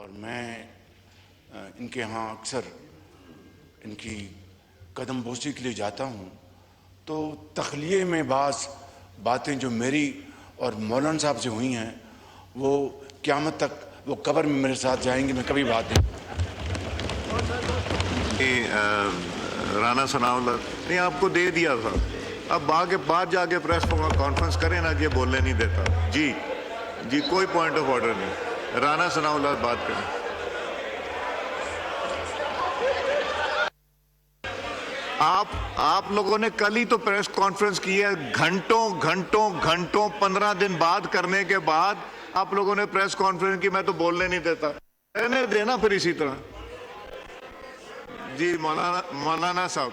اور میں ان کے ہاں اکثر ان کی قدم بوسی کے لیے جاتا ہوں تو تخلیے میں بعض باتیں جو میری اور مولانا صاحب سے ہوئی ہیں وہ قیامت تک وہ قبر میں میرے ساتھ جائیں گے، میں کبھی بات نہیں۔ رانا ثناء اللہ نہیں آپ کو دے دیا تھا، اب آگے بعد جا کے پریس کانفرنس کریں نا، یہ بولنے نہیں دیتا۔ جی کوئی پوائنٹ آف آرڈر نہیں، رانا ثناء اللہ بات کریں۔ آپ لوگوں نے کل ہی تو پریس کانفرنس کی ہے، گھنٹوں 15 دن بعد کرنے کے بعد آپ لوگوں نے پریس کانفرنس کی، میں تو بولنے نہیں دیتا، رہنے دینا پھر اسی طرح۔ جی مولانا صاحب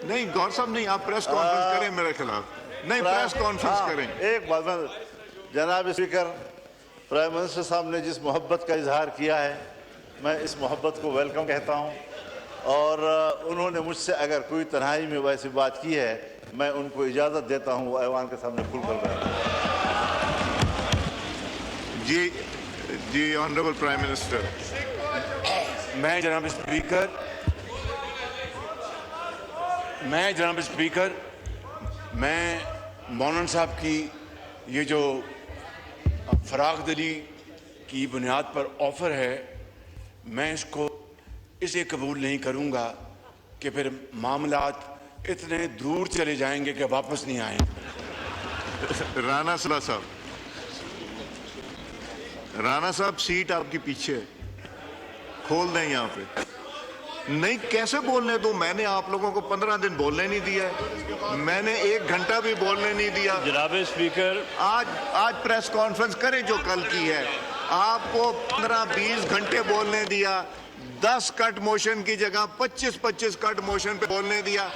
نہیں، گور صاحب نہیں، آپ پریس کانفرنس کریں میرے خلاف، نہیں پریس کانفرنس کریں۔ ایک بات میں جناب اسپیکر، پرائم منسٹر صاحب نے جس محبت کا اظہار کیا ہے میں اس محبت کو ویلکم کہتا ہوں، اور انہوں نے مجھ سے اگر کوئی تنہائی میں ویسی بات کی ہے میں ان کو اجازت دیتا ہوں، وہ ایوان کے سامنے کھل کر رہے ہیں۔ جی آنریبل پرائم منسٹر۔ میں جناب اسپیکر میں مولانا صاحب کی یہ جو فراغ دلی کی بنیاد پر آفر ہے، میں اس کو اسے قبول نہیں کروں گا کہ پھر معاملات اتنے دور چلے جائیں گے کہ واپس نہیں آئیں۔ رانا صاحب سیٹ آپ کی پیچھے کھول دیں یہاں پہ۔ نہیں کیسے بولنے دو، میں نے آپ لوگوں کو 15 دن بولنے نہیں دیا ہے، میں نے 1 گھنٹہ بھی بولنے نہیں دیا۔ جناب اسپیکر، آج پریس کانفرنس کریں جو کل کی ہے، آپ کو 15-20 گھنٹے بولنے دیا، 10 کٹ موشن کی جگہ 25 کٹ موشن پہ بولنے دیا۔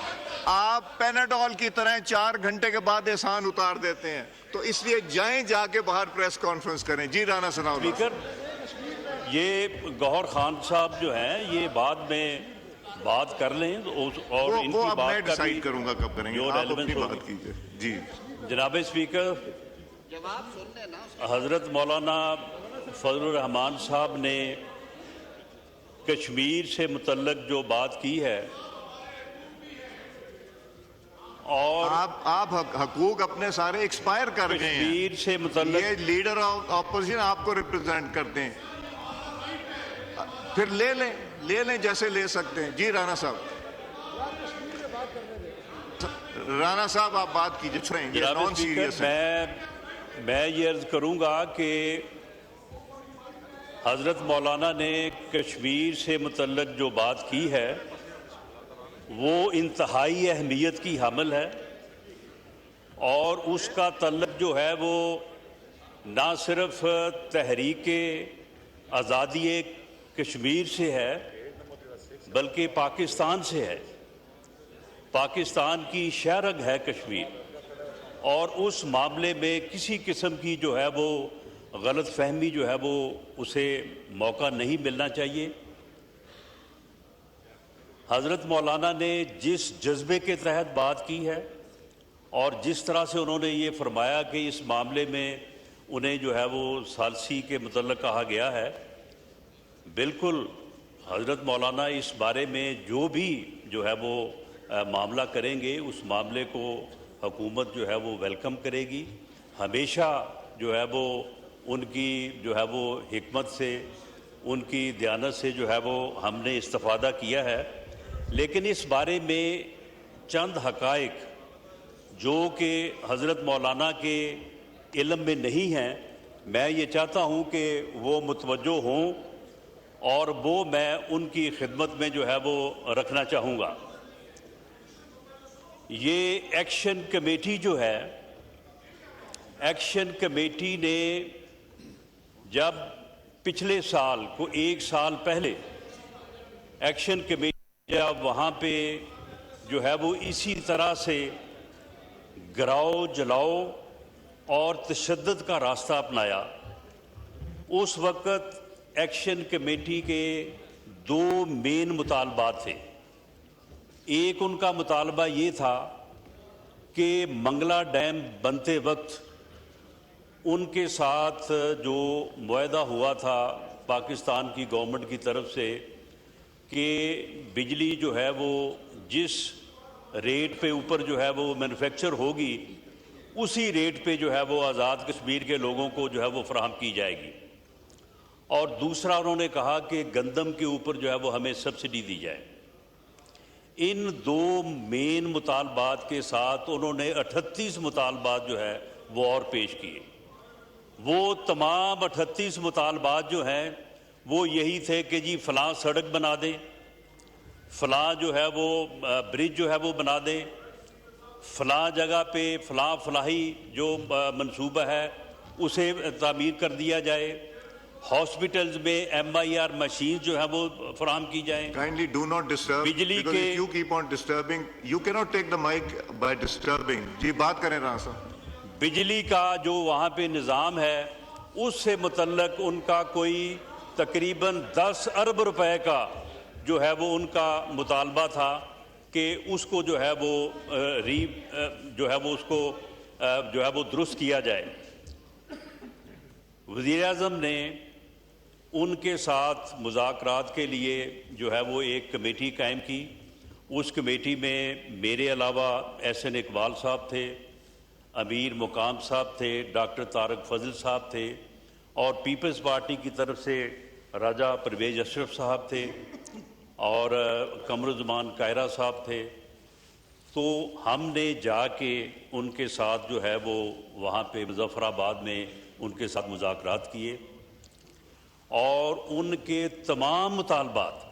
آپ پیناڈول کی طرح 4 گھنٹے کے بعد احسان اتار دیتے ہیں، تو اس لیے جائیں جا کے باہر پریس کانفرنس کریں۔ جی رانا ثناء اللہ۔ اسپیکر یہ گوہر خان صاحب جو ہیں یہ بعد میں بات کر لیں اور ان وہ کی اب میں بات کا ڈیسائیڈ کروں گا کب کریں گے، جو آپ اپنی ریلیونس بات ہوگی۔ کیجئے۔ جی جناب اسپیکر، حضرت مولانا فضل الرحمان صاحب نے کشمیر سے متعلق جو بات کی ہے اور آپ حقوق اپنے سارے ایکسپائر کر گئے ہیں، کشمیر سے متعلق یہ لیڈر آف اپوزیشن آپ کو ریپرزینٹ کرتے ہیں، پھر لے لیں جیسے لے سکتے ہیں۔ جی رانا صاحب آپ بات کیجئے۔ جناب نان اسپیکر، سیریس میں یہ عرض کروں گا کہ حضرت مولانا نے کشمیر سے متعلق جو بات کی ہے وہ انتہائی اہمیت کی حامل ہے، اور اس کا تعلق جو ہے وہ نہ صرف تحریک آزادی کشمیر سے ہے بلکہ پاکستان سے ہے۔ پاکستان کی شہرگ ہے کشمیر، اور اس معاملے میں کسی قسم کی جو ہے وہ غلط فہمی جو ہے وہ اسے موقع نہیں ملنا چاہیے۔ حضرت مولانا نے جس جذبے کے تحت بات کی ہے اور جس طرح سے انہوں نے یہ فرمایا کہ اس معاملے میں انہیں جو ہے وہ ثالثی کے متعلق کہا گیا ہے، بالکل حضرت مولانا اس بارے میں جو بھی جو ہے وہ معاملہ کریں گے اس معاملے کو حکومت جو ہے وہ ویلکم کرے گی۔ ہمیشہ جو ہے وہ ان کی جو ہے وہ حکمت سے، ان کی دیانت سے جو ہے وہ ہم نے استفادہ کیا ہے، لیکن اس بارے میں چند حقائق جو کہ حضرت مولانا کے علم میں نہیں ہیں، میں یہ چاہتا ہوں کہ وہ متوجہ ہوں اور وہ میں ان کی خدمت میں جو ہے وہ رکھنا چاہوں گا۔ یہ ایکشن کمیٹی جو ہے، ایکشن کمیٹی نے جب پچھلے سال کو 1 سال پہلے ایکشن کمیٹی جب وہاں پہ جو ہے وہ اسی طرح سے گراؤ جلاؤ اور تشدد کا راستہ اپنایا، اس وقت ایکشن کمیٹی کے 2 مین مطالبات تھے۔ ایک ان کا مطالبہ یہ تھا کہ منگلا ڈیم بنتے وقت ان کے ساتھ جو معاہدہ ہوا تھا پاکستان کی گورنمنٹ کی طرف سے کہ بجلی جو ہے وہ جس ریٹ پہ اوپر جو ہے وہ مینوفیکچر ہوگی اسی ریٹ پہ جو ہے وہ آزاد کشمیر کے لوگوں کو جو ہے وہ فراہم کی جائے گی، اور دوسرا انہوں نے کہا کہ گندم کے اوپر جو ہے وہ ہمیں سبسڈی دی جائے۔ ان دو مین مطالبات کے ساتھ انہوں نے 38 مطالبات جو ہے وہ اور پیش کیے۔ وہ تمام 38 مطالبات جو ہیں وہ یہی تھے کہ جی فلاں سڑک بنا دیں، فلاں جو ہے وہ برج جو ہے وہ بنا دیں، فلاں جگہ پہ فلاں فلاحی جو منصوبہ ہے اسے تعمیر کر دیا جائے، ہاسپٹلز میں MIR مشین جو ہے وہ فراہم کی جائیں۔ Kindly do not disturb, بجلی because کے if you keep on disturbing, you cannot take the mic by disturbing. جی بات کریں رانا صاحب۔ بجلی کا جو وہاں پہ نظام ہے اس سے متعلق ان کا کوئی تقریباً 10 ارب روپے کا جو ہے وہ ان کا مطالبہ تھا کہ اس کو جو ہے وہ جو ہے وہ اس کو جو ہے وہ درست کیا جائے۔ وزیر اعظم نے ان کے ساتھ مذاکرات کے لیے جو ہے وہ ایک کمیٹی قائم کی۔ اس کمیٹی میں میرے علاوہ SN اقبال صاحب تھے، امیر مقام صاحب تھے، ڈاکٹر طارق فضل صاحب تھے، اور پیپلز پارٹی کی طرف سے راجہ پرویز اشرف صاحب تھے، اور قمر الزمان کائرہ صاحب تھے۔ تو ہم نے جا کے ان کے ساتھ جو ہے وہ وہاں پہ مظفر آباد میں ان کے ساتھ مذاکرات کیے، اور ان کے تمام مطالبات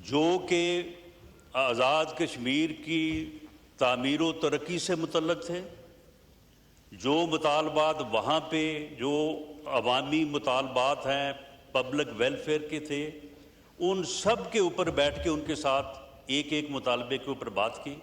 جو کہ آزاد کشمیر کی تعمیر و ترقی سے متعلق تھے، جو مطالبات وہاں پہ جو عوامی مطالبات ہیں پبلک ویلفیئر کے تھے، ان سب کے اوپر بیٹھ کے ان کے ساتھ ایک ایک مطالبے کے اوپر بات کی۔